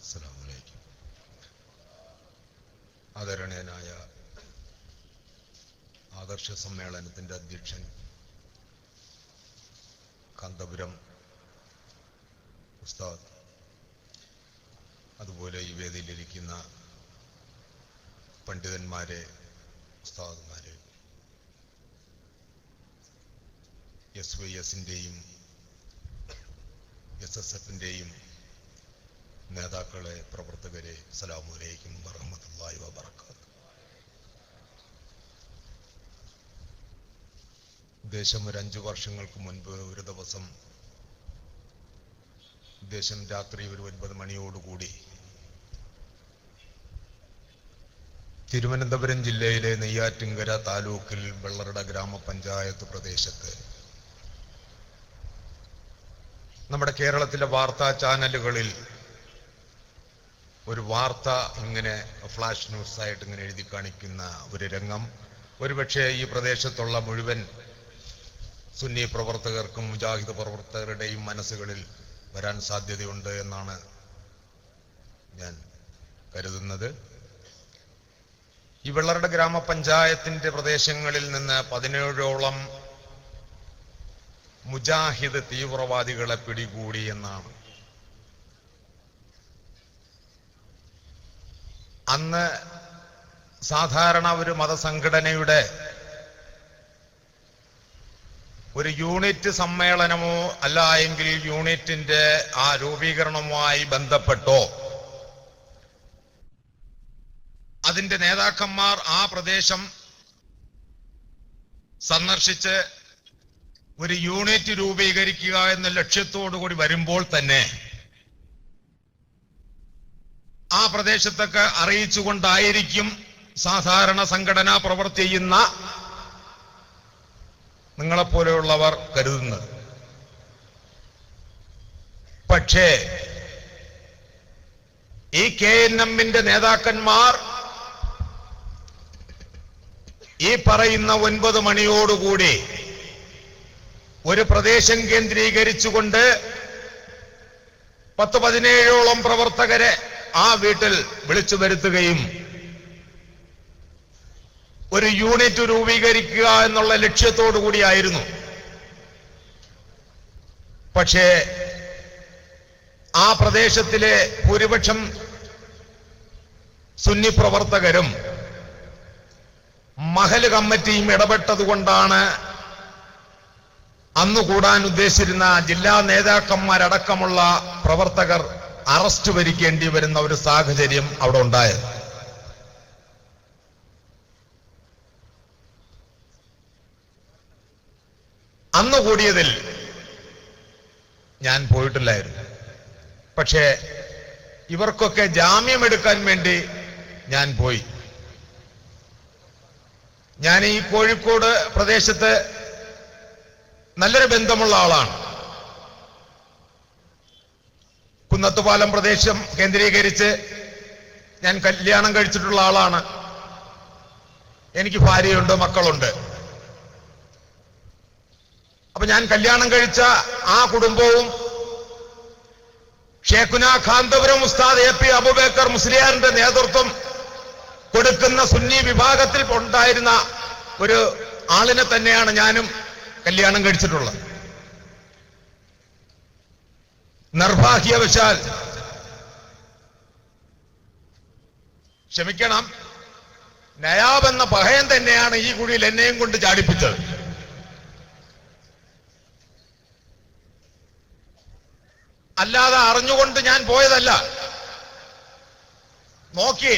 അസ്സലാമു അലൈക്കും. ആദരണീയനായ ആദർശ സമ്മേളനത്തിൻ്റെ അധ്യക്ഷൻ കാന്തപുരം ഉസ്താദ്, അതുപോലെ ഈ വേദിയിലിരിക്കുന്ന പണ്ഡിതന്മാരെ, ഉസ്താദുമാരെ, SYS-ൻ്റെയും SSF-ൻ്റെയും നേതാക്കളെ, പ്രവർത്തകരെ, അസ്സലാമു അലൈക്കും വറഹ്മത്തുള്ളാഹി വബറകാതുഹു. ദേശം ഒരു 5 വർഷങ്ങൾക്ക് മുൻപ് ഒരു ദിവസം ദേശം രാത്രി ഒരു 9 മണിയോടുകൂടി തിരുവനന്തപുരം ജില്ലയിലെ നെയ്യാറ്റിൻകര താലൂക്കിൽ വെള്ളറട ഗ്രാമപഞ്ചായത്ത് പ്രദേശത്ത് നമ്മുടെ കേരളത്തിലെ വാർത്താ ചാനലുകളിൽ ഒരു വാർത്ത ഇങ്ങനെ ഫ്ലാഷ് ന്യൂസായിട്ട് ഇങ്ങനെ എഴുതി കാണിക്കുന്ന ഒരു രംഗം ഒരുപക്ഷെ ഈ പ്രദേശത്തുള്ള മുഴുവൻ സുന്നി പ്രവർത്തകർക്കും മുജാഹിദ് പ്രവർത്തകരുടെയും മനസ്സുകളിൽ വരാൻ സാധ്യതയുണ്ട് എന്നാണ് ഞാൻ കരുതുന്നത്. ഈ വെള്ളറട ഗ്രാമപഞ്ചായത്തിന്റെ പ്രദേശങ്ങളിൽ നിന്ന് 17ഓളം മുജാഹിദ് തീവ്രവാദികളെ പിടികൂടി എന്നാണ്. അന്ന് സാധാരണ ഒരു മതസംഘടനയുടെ ഒരു യൂണിറ്റ് സമ്മേളനമോ അല്ല എങ്കിൽ യൂണിറ്റിന്റെ ആ രൂപീകരണവുമായി ബന്ധപ്പെട്ടോ അതിന്റെ നേതാക്കന്മാർ ആ പ്രദേശം സന്ദർശിച്ച് ഒരു യൂണിറ്റ് രൂപീകരിക്കുക എന്ന ലക്ഷ്യത്തോടുകൂടി വരുമ്പോൾ തന്നെ ആ പ്രദേശത്തൊക്കെ അറിയിച്ചുകൊണ്ടായിരിക്കും സാധാരണ സംഘടനാ പ്രവർത്തി ചെയ്യുന്ന നിങ്ങളെപ്പോലെയുള്ളവർ കരുതുന്നത്. പക്ഷേ ഈ KNM-ന്റെ നേതാക്കന്മാർ ഈ പറയുന്ന 9 മണിയോടുകൂടി ഒരു പ്രദേശം കേന്ദ്രീകരിച്ചുകൊണ്ട് 10-17ഓളം പ്രവർത്തകരെ ആ വീട്ടിൽ വിളിച്ചു വരുത്തുകയും ഒരു യൂണിറ്റ് രൂപീകരിക്കുക എന്നുള്ള ലക്ഷ്യത്തോടു കൂടിയായിരുന്നു. പക്ഷേ ആ പ്രദേശത്തിലെ ഭൂരിപക്ഷം സുന്നി പ്രവർത്തകരും മഹല് കമ്മിറ്റിയും ഇടപെട്ടതുകൊണ്ടാണ് അന്ന് കൂടാൻ ഉദ്ദേശിച്ചിരുന്ന ജില്ലാ നേതാക്കന്മാരടക്കമുള്ള പ്രവർത്തകർ അറസ്റ്റ് വരിക്കേണ്ടി വരുന്ന ഒരു സാഹചര്യം അവിടെ ഉണ്ടായത്. അന്ന് കൂടിയതിൽ ഞാൻ പോയിട്ടില്ലായിരുന്നു. പക്ഷേ ഇവർക്കൊക്കെ ജാമ്യമെടുക്കാൻ വേണ്ടി ഞാൻ പോയി. ഞാൻ ഈ കോഴിക്കോട് പ്രദേശത്ത് നല്ലൊരു ബന്ധമുള്ള ആളാണ്. കുന്നത്തുപാലം പ്രദേശം കേന്ദ്രീകരിച്ച് ഞാൻ കല്യാണം കഴിച്ചിട്ടുള്ള ആളാണ്. എനിക്ക് ഭാര്യയുണ്ട്, മക്കളുണ്ട്. അപ്പൊ ഞാൻ കല്യാണം കഴിച്ച ആ കുടുംബവും ഷേഖുന കാന്തപുരം ഉസ്താദ് AP അബൂബക്കർ മുസ്ലിയാറിന്റെ നേതൃത്വം കൊടുക്കുന്ന സുന്നി വിഭാഗത്തിൽ ഉണ്ടായിരുന്ന ഒരു ആളിനെ തന്നെയാണ് ഞാനും കല്യാണം കഴിച്ചിട്ടുള്ളത്. നിർഭാഗ്യവശാൽ, ക്ഷമിക്കണം, നയാബ് എന്ന പഹയൻ തന്നെയാണ് ഈ കുഴിയിൽ എന്നെയും കൊണ്ട് ചാടിപ്പിച്ചത്. അല്ലാതെ അറിഞ്ഞുകൊണ്ട് ഞാൻ പോയതല്ല. നോക്കി,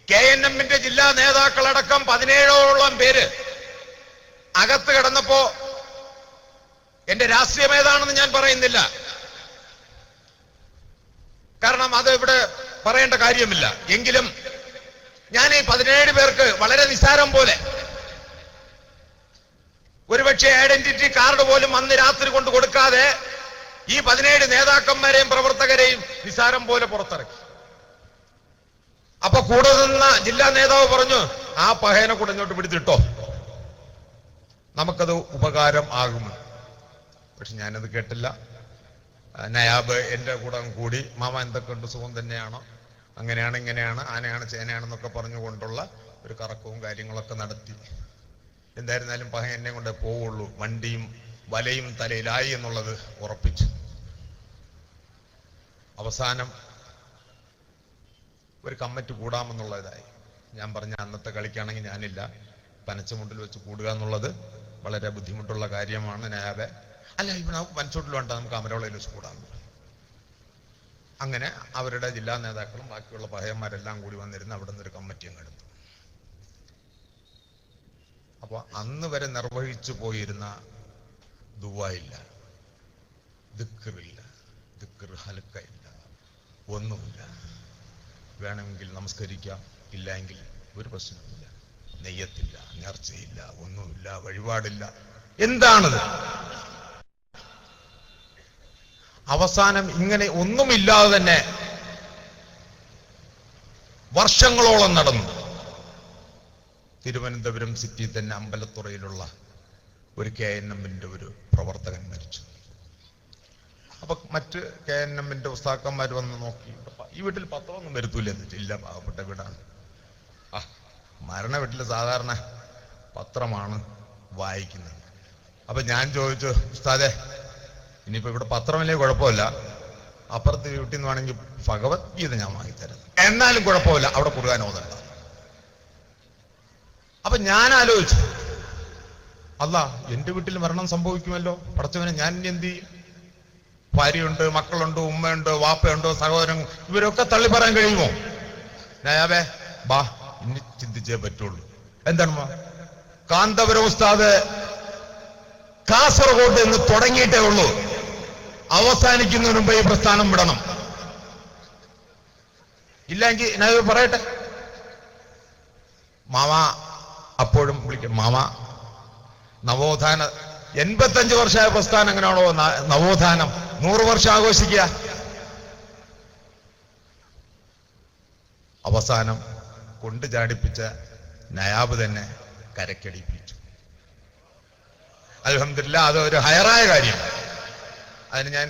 KNM-ന്റെ ജില്ലാ നേതാക്കളടക്കം 17ഓളം പേര് അകത്ത് കിടന്നപ്പോ, എന്റെ രാഷ്ട്രീയം ഏതാണെന്ന് ഞാൻ പറയുന്നില്ല, കാരണം അത് ഇവിടെ പറയേണ്ട കാര്യമില്ല. എങ്കിലും ഞാൻ ഈ 17 പേർക്ക് വളരെ നിസ്സാരം പോലെ, ഒരുപക്ഷെ ഐഡന്റിറ്റി കാർഡ് പോലും അന്ന് രാത്രി കൊണ്ട് കൊടുക്കാതെ ഈ 17 നേതാക്കന്മാരെയും പ്രവർത്തകരെയും നിസ്സാരം പോലെ പുറത്തിറക്കി. അപ്പൊ കൂടെ നിന്ന ജില്ലാ നേതാവ് പറഞ്ഞു, ആ പഹയനെ കൂടെ ഇങ്ങോട്ട് പിടിച്ചിട്ടോ, നമുക്കത് ഉപകാരം ആകുമെന്ന്. പക്ഷെ ഞാനത് കേട്ടില്ല. നയാബ് എൻ്റെ കൂടെ കൂടി മാമ എന്തൊക്കെയുണ്ട്, സുഖം തന്നെയാണോ, അങ്ങനെയാണ് ഇങ്ങനെയാണ് ആനയാണ് ചേനയാണെന്നൊക്കെ പറഞ്ഞുകൊണ്ടുള്ള ഒരു കറക്കവും കാര്യങ്ങളൊക്കെ നടത്തി. എന്തായിരുന്നാലും പഹ എന്നെ കൊണ്ട് പോവുള്ളൂ, വണ്ടിയും വലയും തലയിലായി എന്നുള്ളത് ഉറപ്പിച്ചു. അവസാനം ഒരു കമ്മിറ്റി കൂടാമെന്നുള്ളതായി. ഞാൻ പറഞ്ഞ അന്നത്തെ കളിക്കാണെങ്കിൽ ഞാനില്ല, പനച്ചമുണ്ടിൽ വെച്ച് കൂടുക എന്നുള്ളത് വളരെ ബുദ്ധിമുട്ടുള്ള കാര്യമാണ്. നയാബെ അല്ല, ഇവിടെ പനച്ചമുണ്ടിൽ വേണ്ട, നമുക്ക് അമരവളയിൽ വെച്ച് കൂടാമെന്ന്. അങ്ങനെ അവരുടെ ജില്ലാ നേതാക്കളും ബാക്കിയുള്ള പഹയന്മാരെല്ലാം കൂടി വന്നിരുന്ന് അവിടെ നിന്ന് ഒരു കമ്മിറ്റി അങ്ങ് എടുത്തു. അപ്പൊ അന്ന് വരെ നിർവഹിച്ചു പോയിരുന്ന ദുആയില്ല, ദിക്റില്ല, ദിക്ർ ഹൽക്കയില്ല, ഒന്നുമില്ല. വേണമെങ്കിൽ നമസ്കരിക്കാം, ഇല്ലെങ്കിൽ ഒരു പ്രശ്നമില്ല. നെയ്യത്തില്ല, നേർച്ചയില്ല, ഒന്നുമില്ല, വഴിപാടില്ല. എന്താണത്? അവസാനം ഇങ്ങനെ ഒന്നുമില്ലാതെ തന്നെ വർഷങ്ങളോളം നടന്നു. തിരുവനന്തപുരം സിറ്റി തന്നെ അമ്പലത്തുറയിലുള്ള ഒരു KNMന്റെ ഒരു പ്രവർത്തകൻ മരിച്ചു. അപ്പൊ മറ്റ് KNMന്റെ ഉസ്താക്കന്മാർ വന്ന് നോക്കി, ഈ വീട്ടിൽ പത്രമൊന്നും വരുത്തൂല. ഇല്ല, പാവപ്പെട്ട വീടാണ്. മരണ വീട്ടിൽ സാധാരണ പത്രമാണ് വായിക്കുന്നത്. അപ്പൊ ഞാൻ ചോദിച്ചു, ഉസ്താദെ ഇനിയിപ്പോ ഇവിടെ പത്രമില്ലേ കുഴപ്പമില്ല, അപ്പുറത്ത് വീട്ടിൽ നിന്ന് വേണമെങ്കിൽ ഭഗവത്ഗീത ഞാൻ വാങ്ങിത്തരാം, എന്നാലും കുഴപ്പമില്ല, അവിടെ കുറുകാൻ ഓതണ്ട. അപ്പൊ ഞാൻ ആലോചിച്ചു, അല്ല എന്റെ വീട്ടിൽ മരണം സംഭവിക്കുമല്ലോ, പടച്ചവനെ ഞാൻ ഇനി എന്ത് ചെയ്യും? ഭാര്യയുണ്ട്, മക്കളുണ്ട്, ഉമ്മയുണ്ട്, വാപ്പയുണ്ട്, സഹോദരൻ, ഇവരൊക്കെ തള്ളി പറയാൻ കഴിയുമോ? നയാബേ ബാ, ഇനി ചിന്തിച്ചേ പറ്റുള്ളൂ. എന്താണ് കാന്തപുരം ഉസ്താദ് കാസർഗോഡ് എന്ന് തുടങ്ങിയിട്ടേ ഉള്ളൂ, അവസാനിക്കുന്നതിന് മുമ്പ് ഈ പ്രസ്ഥാനം വിടണം. ഇല്ലെങ്കിൽ ഞാൻ പറയട്ടെ, മാമ അപ്പോഴും വിളിക്കും, മാമ നവോത്ഥാന 85 വർഷമായ പ്രസ്ഥാനം എങ്ങനെയാണോ നവോത്ഥാനം 100 വർഷം ആഘോഷിക്കുക. അവസാനം കൊണ്ടു ചാടിപ്പിച്ച നയാബ് തന്നെ കരക്കടിപ്പിച്ചു. അൽഹംദുലില്ലാ, അതൊരു ഹയറായ കാര്യം. അതിന് ഞാൻ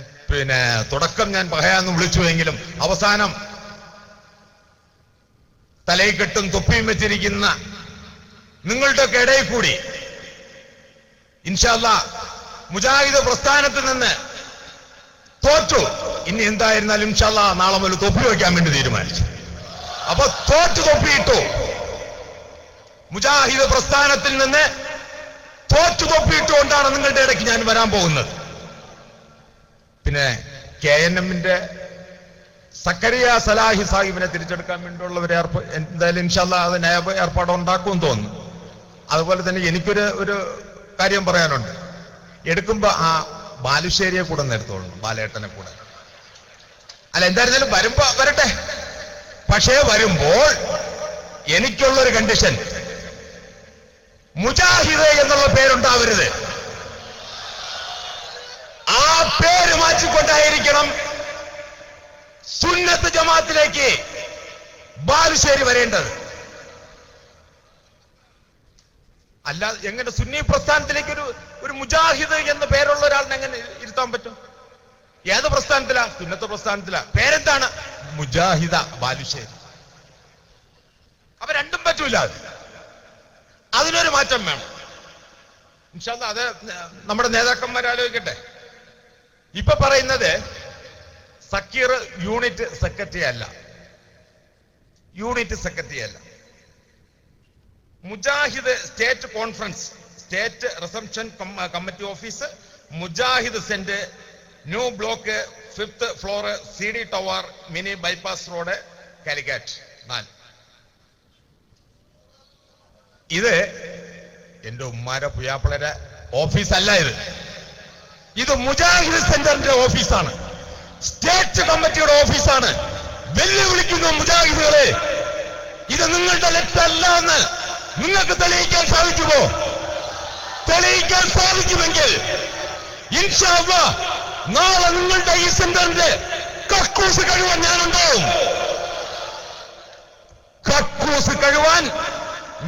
തുടക്കം ഞാൻ പഹയാന്ന് വിളിച്ചുവെങ്കിലും അവസാനം തലയിൽ കെട്ടും തൊപ്പിയും വെച്ചിരിക്കുന്ന നിങ്ങളുടെയൊക്കെ ഇടയിൽ കൂടി ഇൻഷാ അല്ലാഹ് മുജാഹിദ് പ്രസ്ഥാനത്തിൽ നിന്ന് തോറ്റു. ഇനി എന്തായിരുന്നാലും ഇൻഷാ അല്ലാഹ് നാളെ മുതൽ തൊപ്പി വയ്ക്കാൻ വേണ്ടി തീരുമാനിച്ചു. അപ്പൊ തോറ്റു തൊപ്പിയിട്ടു. മുജാഹിദ് പ്രസ്ഥാനത്തിൽ നിന്ന് തോറ്റു തൊപ്പിയിട്ടുകൊണ്ടാണ് നിങ്ങളുടെ ഇടയ്ക്ക് ഞാൻ വരാൻ പോകുന്നത്. പിന്നെ KNMന്റെ സക്കരിയ സലാഹി സാഹിബിനെ തിരിച്ചെടുക്കാൻ വേണ്ടിയുള്ള ഒരു എന്തായാലും ഇൻഷാ അല്ലാഹ് അത് നയാബ് ഏർപ്പാട് ഉണ്ടാക്കുമെന്ന് തോന്നുന്നു. അതുപോലെ തന്നെ എനിക്കൊരു കാര്യം പറയാനുണ്ട്. എടുക്കുമ്പോ ആ ബാലുശ്ശേരിയെ കൂടെ നിർത്തോളൂ, ബാലേട്ടനെ കൂടെ. അല്ല എന്തായിരുന്നാലും വരുമ്പോ വരട്ടെ, പക്ഷേ വരുമ്പോൾ എനിക്കുള്ളൊരു കണ്ടീഷൻ, മുജാഹിദ് എന്നുള്ള പേരുണ്ടാവരുത്. ആ പേര് മാറ്റിക്കൊണ്ടായിരിക്കണം സുന്നത്ത് ജമാഅത്തിലേക്ക് ബാലുശ്ശേരി വരേണ്ടത്. അല്ലാതെ എങ്ങനെ സുന്നി പ്രസ്ഥാനത്തിലേക്ക് ഒരു മുജാഹിദ് എന്ന പേരുള്ള ഒരാളിനെ എങ്ങനെ ഇരുത്താൻ പറ്റും? ഏത് പ്രസ്ഥാനത്തിലാ? സുന്നത്ത് പ്രസ്ഥാനത്തിലാ. പേരെന്താണ്? മുജാഹിദ ബാലുശ്ശേരി. അപ്പൊ രണ്ടും പറ്റൂല. അതിനൊരു മാറ്റം വേണം. ഇൻഷാ അല്ലാഹ് അത് നമ്മുടെ നേതാക്കന്മാർ ആലോചിക്കട്ടെ. ഇപ്പൊ പറയുന്നത് സക്കീർ യൂണിറ്റ് സെക്രട്ടറി അല്ല, യൂണിറ്റ് സെക്രട്ടറി അല്ല. Mujahid state conference, state reception committee office, Mujahid saint, new block, 5th floor, CD tower, mini bypass road, Calicut 4. ഇത് എന്റെ ഉമ്മാരെ പുയ്യാപ്പിളരെ ഓഫീസല്ല. ഇത് മുജാഹിദ് സെന്ററിന്റെ ഓഫീസാണ്, സ്റ്റേറ്റ് കമ്മിറ്റിയുടെ ഓഫീസാണ്. വെല്ലുവിളിക്കുന്നു മുജാഹിദുകളെ, ഇത് നിങ്ങളുടെ ലെറ്റല്ല എന്ന് നിങ്ങൾക്ക് തെളിയിക്കാൻ സാധിക്കുമോ? തെളിയിക്കാൻ സാധിക്കുമെങ്കിൽ ഇൻഷാ അല്ലാഹ് നാളെ നിങ്ങളുടെ ഈ സെന്ററിന്റെ കക്കൂസ് കഴുവാൻ ഞാനുണ്ടാവും. കക്കൂസ് കഴുവാൻ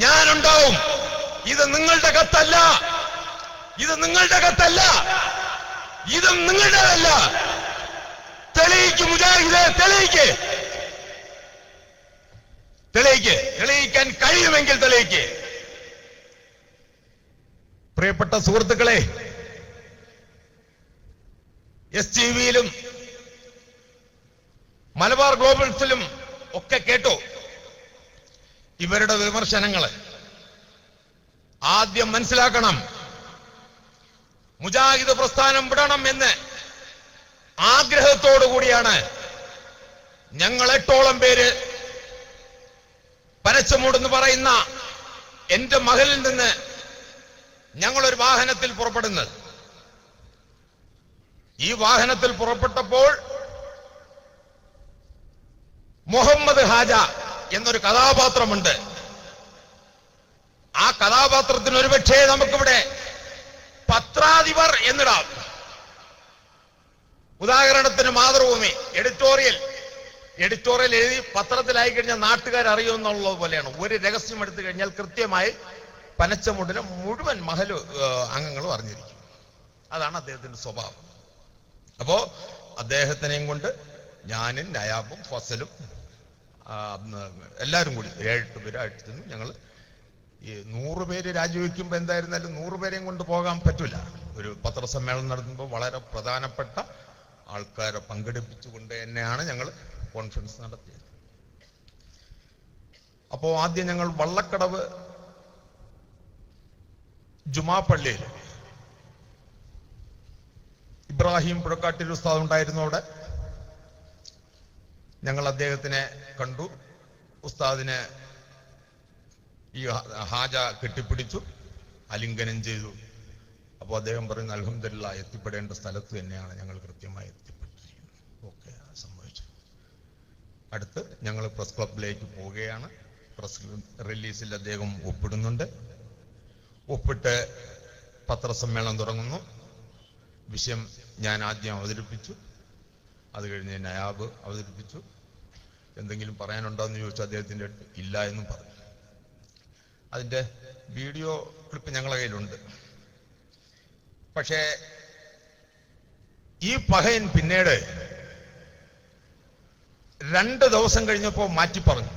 ഞാനുണ്ടാവും. ഇത് നിങ്ങളുടെ കത്തല്ല, ഇത് നിങ്ങളുടെ കത്തല്ല, ഇത് നിങ്ങളുടേതല്ല. തെളിയിക്ക് മുജാഹിദെ, തെളിയിക്ക്, തെളിയിക്ക്, തെളിയിക്കാൻ കഴിയുമെങ്കിൽ തെളിയിക്ക്. പ്രിയപ്പെട്ട സുഹൃത്തുക്കളെ, STVയിലും മലബാർ ഗ്ലോബൽസിലും ഒക്കെ കേട്ടു ഇവരുടെ വിമർശനങ്ങള്. ആദ്യം മനസ്സിലാക്കണം, മുജാഹിദ് പ്രസ്ഥാനം വിടണം എന്ന് ആഗ്രഹത്തോടുകൂടിയാണ് ഞങ്ങൾ 8ഓളം പേര് പനച്ചമൂട് എന്ന് പറയുന്ന എന്റെ മകളിൽ നിന്ന് ഞങ്ങളൊരു വാഹനത്തിൽ പുറപ്പെടുന്നത്. ഈ വാഹനത്തിൽ പുറപ്പെട്ടപ്പോൾ മുഹമ്മദ് ഹാജ എന്നൊരു കഥാപാത്രമുണ്ട്. ആ കഥാപാത്രത്തിന് ഒരുപക്ഷേ നമുക്കിവിടെ പത്രാധിപർ എന്നിടാം. ഉദാഹരണത്തിന് മാതൃഭൂമി എഡിറ്റോറിയൽ എഴുതി പത്രത്തിലായി കഴിഞ്ഞാൽ നാട്ടുകാർ അറിയുമെന്നുള്ളത് പോലെയാണ്. ഒരു രഹസ്യം എടുത്തു കഴിഞ്ഞാൽ കൃത്യമായി പനച്ചമൂടിലെ മുഴുവൻ മഹൽ അംഗങ്ങളും അറിഞ്ഞിരിക്കും. അതാണ് അദ്ദേഹത്തിന്റെ സ്വഭാവം. അപ്പോ അദ്ദേഹത്തിനെയും കൊണ്ട് ഞാനും നയാബും ഫസലും എല്ലാവരും കൂടി 7 പേരായിട്ട് ഞങ്ങൾ ഈ 100 പേര് രാജിവെക്കുമ്പോ എന്തായിരുന്നാലും 100 പേരെയും കൊണ്ട് പോകാൻ പറ്റൂല. ഒരു പത്രസമ്മേളനം നടത്തുമ്പോൾ വളരെ പ്രധാനപ്പെട്ട ആൾക്കാരെ പങ്കെടുപ്പിച്ചുകൊണ്ട് തന്നെയാണ് ഞങ്ങൾ കോൺഫറൻസ് നടത്തിയത്. അപ്പോ ആദ്യം ഞങ്ങൾ വള്ളക്കടവ് ജുമാ പള്ളിയിൽ ഇബ്രാഹിം പുഴക്കാട്ടിൽ ഉസ്താദ് ഉണ്ടായിരുന്നു. അവിടെ ഞങ്ങൾ അദ്ദേഹത്തിനെ കണ്ടു. ഉസ്താദിനെ ഈ ഹാജ കെട്ടിപ്പിടിച്ചു, ആലിംഗനം ചെയ്തു. അപ്പോൾ അദ്ദേഹം പറയുന്നു, അൽഹംദുലില്ലാഹ്, എത്തിപ്പെടേണ്ട സ്ഥലത്ത് തന്നെയാണ് ഞങ്ങൾ കൃത്യമായി എത്തിപ്പെട്ടിരിക്കുന്നത്. ഓക്കെ, സംഭവിച്ചു. അടുത്ത് ഞങ്ങൾ പ്രസ് ക്ലബിലേക്ക് പോവുകയാണ്. പ്രസ് റിലീസിൽ അദ്ദേഹം ഒപ്പിടുന്നുണ്ട്. ഒപ്പിട്ട് പത്രസമ്മേളനം തുടങ്ങുന്നു. വിഷയം ഞാൻ ആദ്യം അവതരിപ്പിച്ചു. അത് കഴിഞ്ഞ് നയാബ് അവതരിപ്പിച്ചു. എന്തെങ്കിലും പറയാനുണ്ടോ എന്ന് ചോദിച്ചു. അദ്ദേഹത്തിൻ്റെ ഇല്ല എന്നും പറഞ്ഞു. അതിന്റെ വീഡിയോ ക്ലിപ്പ് ഞങ്ങളുടെ കയ്യിലുണ്ട്. പക്ഷേ ഈ പഹയൻ പിന്നീട് 2 ദിവസം കഴിഞ്ഞപ്പോൾ മാറ്റി പറഞ്ഞു.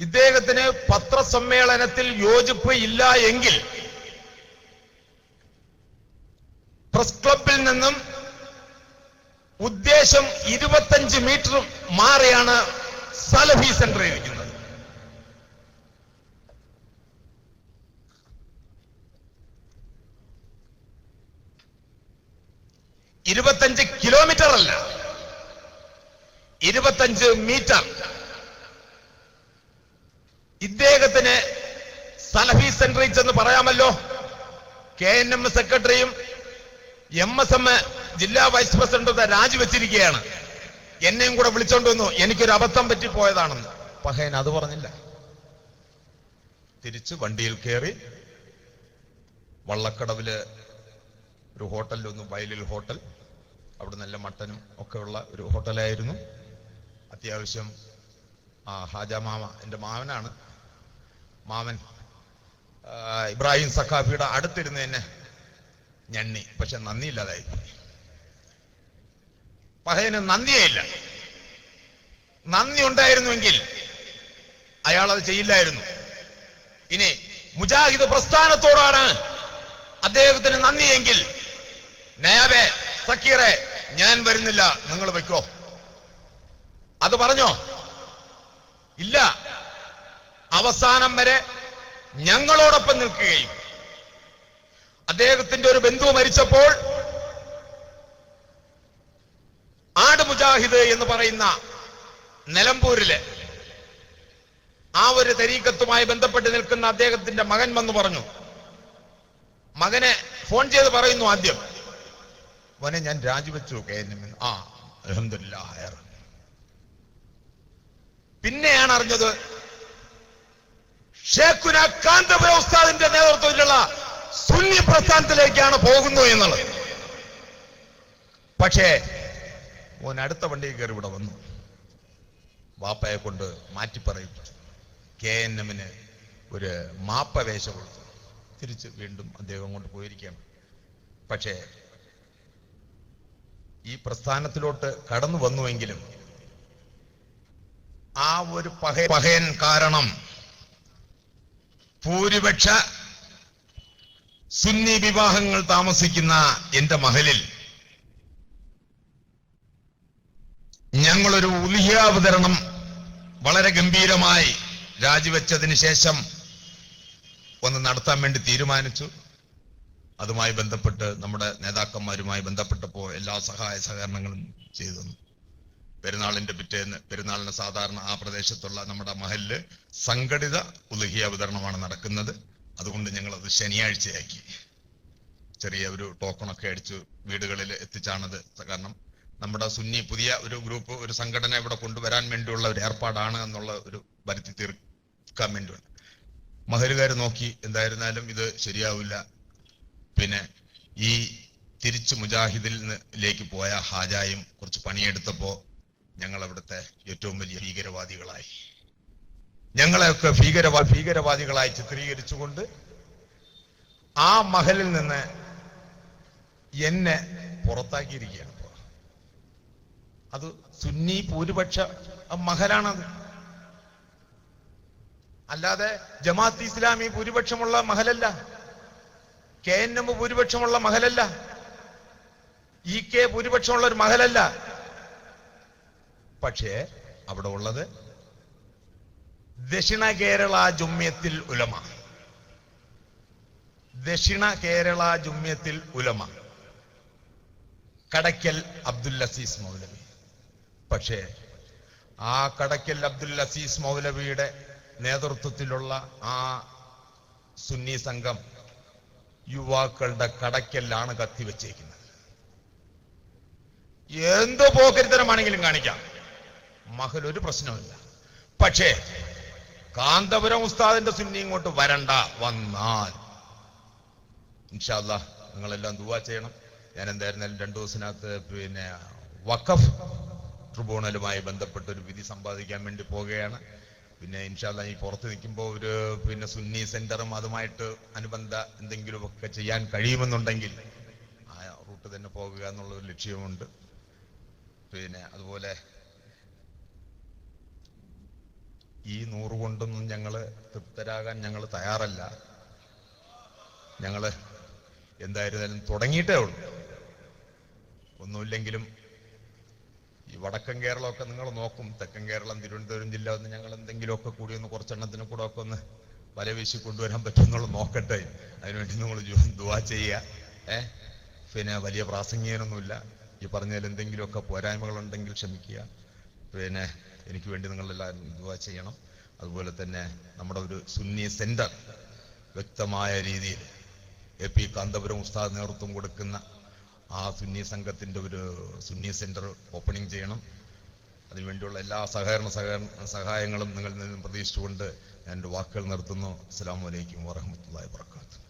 ഇദ്ദേഹത്തിന് പത്രസമ്മേളനത്തിൽ യോജിപ്പ് ഇല്ല എങ്കിൽ പ്രസ് ക്ലബിൽ നിന്നും ഉദ്ദേശം 25 മീറ്റർ മാറിയാണ് സലഫി സെന്റർ ഇരിക്കുന്നത്. 25 കിലോമീറ്റർ അല്ല, 25 മീറ്റർ. ഇദ്ദേഹത്തിന് സലഫി സെന്ററിൽ ചെന്ന് പറയാമല്ലോ. KNM സെക്രട്ടറിയും MSM ജില്ലാ വൈസ് പ്രസിഡന്റ് രാജിവെച്ചിരിക്കുകയാണ്. എന്നെയും കൂടെ വിളിച്ചോണ്ട് വന്നു, എനിക്കൊരു അബദ്ധം പറ്റിപ്പോയതാണെന്ന്. പഹയൻ അത് പറഞ്ഞില്ല. തിരിച്ച് വണ്ടിയിൽ കയറി വള്ളക്കടവില് ഒരു ഹോട്ടലിലൊന്ന്, വയലിൽ ഹോട്ടൽ, അവിടെ നല്ല മട്ടനും ഒക്കെ ഉള്ള ഒരു ഹോട്ടലായിരുന്നു. അത്യാവശ്യം ഹാജ മാമ, എൻ്റെ മാമനാണ്, മാമൻ ഇബ്രാഹിം സഖാഫിയുടെ അടുത്തിരുന്ന് തന്നെ ഞണ്ണി. പക്ഷെ നന്ദിയില്ലാതായി. പഹയന് നന്ദിയേ ഇല്ല. നന്ദി ഉണ്ടായിരുന്നുവെങ്കിൽ അയാൾ അത് ചെയ്യില്ലായിരുന്നു. ഇനി മുജാഹിദ് പ്രസ്ഥാനത്തോടാണ് അദ്ദേഹത്തിന് നന്ദിയെങ്കിൽ, നയാബെ, സക്കീറെ, ഞാൻ വരുന്നില്ല, നിങ്ങൾ വെക്കോ, അത് പറഞ്ഞോ? ഇല്ല. അവസാനം വരെ ഞങ്ങളോടൊപ്പം നിൽക്കുകയും അദ്ദേഹത്തിന്റെ ഒരു ബന്ധു മരിച്ചപ്പോൾ ആട് മുജാഹിദ് എന്ന് പറയുന്ന നിലമ്പൂരിലെ ആ ഒരു തരീഖത്തുമായി ബന്ധപ്പെട്ട് നിൽക്കുന്ന അദ്ദേഹത്തിന്റെ മകൻ വന്നു പറഞ്ഞു. മകനെ ഫോൺ ചെയ്ത് പറയുന്നു ആദ്യം, മോനെ ഞാൻ രാജിവെച്ചു KNM. അൽഹംദുലില്ലാഹ്. പിന്നെയാണ് അറിഞ്ഞത് ഷേഖുന കാന്തപുര ഉസ്താദിന്റെ നേതൃത്വത്തിലുള്ള സുന്നി പ്രസ്ഥാനത്തിലേക്കാണ് പോകുന്നു എന്നുള്ളത്. പക്ഷേ മോൻ അടുത്ത വണ്ടിയിൽ കയറി ഇവിടെ വന്നു. വാപ്പയെ കൊണ്ട് മാറ്റി പറയിപ്പിച്ചു. KNMന് ഒരു മാപ്പവേശ കൊടുത്തു. തിരിച്ച് വീണ്ടും അദ്ദേഹം കൊണ്ട് പോയിരിക്കുകയാണ്. പക്ഷേ ഈ പ്രസ്ഥാനത്തിലോട്ട് കടന്നു വന്നുവെങ്കിലും ആ ഒരു പഹയൻ കാരണം ഭൂരിപക്ഷ സുന്നി വിവാഹങ്ങൾ താമസിക്കുന്ന എന്റെ മഹലിൽ ഞങ്ങളൊരു ഉലിഹ്യാവതരണം വളരെ ഗംഭീരമായി രാജിവെച്ചതിന് ശേഷം ഒന്ന് നടത്താൻ വേണ്ടി തീരുമാനിച്ചു. അതുമായി ബന്ധപ്പെട്ട് നമ്മുടെ നേതാക്കന്മാരുമായി ബന്ധപ്പെട്ടപ്പോൾ എല്ലാ സഹായ സഹകരണങ്ങളും ചെയ്തു തന്നു. പെരുന്നാളിന്റെ പിറ്റേന്ന്, പെരുന്നാളിന് സാധാരണ ആ പ്രദേശത്തുള്ള നമ്മുടെ മഹലില് സംഘടിത ഉലുഹിയ വിതരണമാണ് നടക്കുന്നത്. അതുകൊണ്ട് ഞങ്ങളത് ശനിയാഴ്ചയാക്കി. ചെറിയ ഒരു ടോക്കണൊക്കെ അടിച്ചു വീടുകളിൽ എത്തിച്ചാണത്. കാരണം നമ്മുടെ സുന്നി പുതിയ ഒരു ഗ്രൂപ്പ്, ഒരു സംഘടന ഇവിടെ കൊണ്ടുവരാൻ വേണ്ടിയുള്ള ഒരു ഏർപ്പാടാണ് എന്നുള്ള ഒരു വരുത്തി തീർക്കാൻ വേണ്ടിയുണ്ട്. മഹലുകാർ നോക്കി എന്തായിരുന്നാലും ഇത് ശരിയാവില്ല. പിന്നെ ഈ തിരിച്ചു മുജാഹിദിലേക്ക് പോയ ഹാജായും കുറച്ച് പണിയെടുത്തപ്പോ ഞങ്ങൾ അവിടുത്തെ ഏറ്റവും വലിയ ഭീകരവാദികളായി, ഞങ്ങളെയൊക്കെ ഭീകരവാദികളായി ചിത്രീകരിച്ചുകൊണ്ട് ആ മഹലിൽ നിന്ന് എന്നെ പുറത്താക്കിയിരിക്കുകയാണ്. അത് സുന്നി ഭൂരിപക്ഷ മഹലാണത്, അല്ലാതെ ജമാഅത്ത് ഇസ്ലാമി ഭൂരിപക്ഷമുള്ള മഹലല്ല, KNM ഭൂരിപക്ഷമുള്ള മഹലല്ല, EK ഭൂരിപക്ഷമുള്ള ഒരു മഹലല്ല. പക്ഷേ അവിടെ ഉള്ളത് ദക്ഷിണ കേരള ജുമ്യത്തിൽ ഉലമ, ദക്ഷിണ കേരള ജുമ്യത്തിൽ ഉലമ, കടയ്ക്കൽ അബ്ദുൽ അസീസ് മൗലവി. പക്ഷേ ആ കടയ്ക്കൽ അബ്ദുൽ അസീസ് മൗലവിയുടെ നേതൃത്വത്തിലുള്ള ആ സുന്നി സംഘം യുവാക്കളുടെ കടയ്ക്കലാണ് കത്തിവെച്ചേക്കുന്നത്. എന്ത് പോക്കരിത്തരമാണെങ്കിലും കാണിക്കാം, മഹൽ ഒരു പ്രശ്നമില്ല. പക്ഷേ കാന്തപുരം ഉസ്താദിന്റെ സുന്നി ഇങ്ങോട്ട് വരണ്ട, വന്നാൽ ഇൻഷാ അല്ലാഹ് നിങ്ങളെല്ലാം ദുആ ചെയ്യണം. ഞാൻ എന്തായിരുന്നാലും 2 ദിവസത്തിനകത്ത് പിന്നെ വഖഫ് ട്രിബ്യൂണലുമായി ബന്ധപ്പെട്ട ഒരു വിധി സമ്പാദിക്കാൻ വേണ്ടി പോവുകയാണ്. പിന്നെ ഇൻഷാ അല്ലാഹ് ഈ പുറത്ത് നിൽക്കുമ്പോൾ ഒരു പിന്നെ സുന്നി സെന്ററും അതുമായിട്ട് അനുബന്ധ എന്തെങ്കിലുമൊക്കെ ചെയ്യാൻ കഴിയുമെന്നുണ്ടെങ്കിൽ ആ റൂട്ട് തന്നെ പോകുക എന്നുള്ള ഒരു ലക്ഷ്യമുണ്ട്. പിന്നെ അതുപോലെ ഈ 100 കൊണ്ടൊന്നും ഞങ്ങള് തൃപ്തരാകാൻ ഞങ്ങൾ തയ്യാറല്ല. ഞങ്ങള് എന്തായിരുന്നാലും തുടങ്ങിയിട്ടേ ഉള്ളൂ. ഒന്നുമില്ലെങ്കിലും ഈ വടക്കൻ കേരളമൊക്കെ നിങ്ങൾ നോക്കും, തെക്കൻ കേരളം, തിരുവനന്തപുരം ജില്ല ഒന്ന് ഞങ്ങൾ എന്തെങ്കിലുമൊക്കെ കൂടി ഒന്ന് കുറച്ചെണ്ണത്തിന് കൂടെ ഒക്കെ ഒന്ന് വലവീശി കൊണ്ടുവരാൻ പറ്റുമെന്നുള്ള നോക്കട്ടെ. അതിനുവേണ്ടി നിങ്ങൾ ദുആ ചെയ്യുക. പിന്നെ വലിയ പ്രാസംഗികനൊന്നുമില്ല. ഈ പറഞ്ഞാൽ എന്തെങ്കിലുമൊക്കെ പോരായ്മകളുണ്ടെങ്കിൽ ക്ഷമിക്കുക. പിന്നെ എനിക്ക് വേണ്ടി നിങ്ങളെല്ലാവരും ദുആ ചെയ്യണം. അതുപോലെ തന്നെ നമ്മുടെ ഒരു സുന്നി സെന്റർ വ്യക്തമായ രീതിയിൽ AP കാന്തപുരം ഉസ്താദ് നേതൃത്വം കൊടുക്കുന്ന ആ സുന്നി സംഘത്തിന്റെ ഒരു സുന്നി സെന്റർ ഓപ്പണിംഗ് ചെയ്യണം. അതിനുവേണ്ടിയുള്ള എല്ലാ സഹായങ്ങളും നിങ്ങളിൽ നിന്നും പ്രതീക്ഷിച്ചുകൊണ്ട് ഞാൻ എൻ്റെ വാക്കുകൾ നിർത്തുന്നു. അസ്സലാമു അലൈക്കും വറഹ്മത്തുള്ളാഹി വബറകാതുഹു.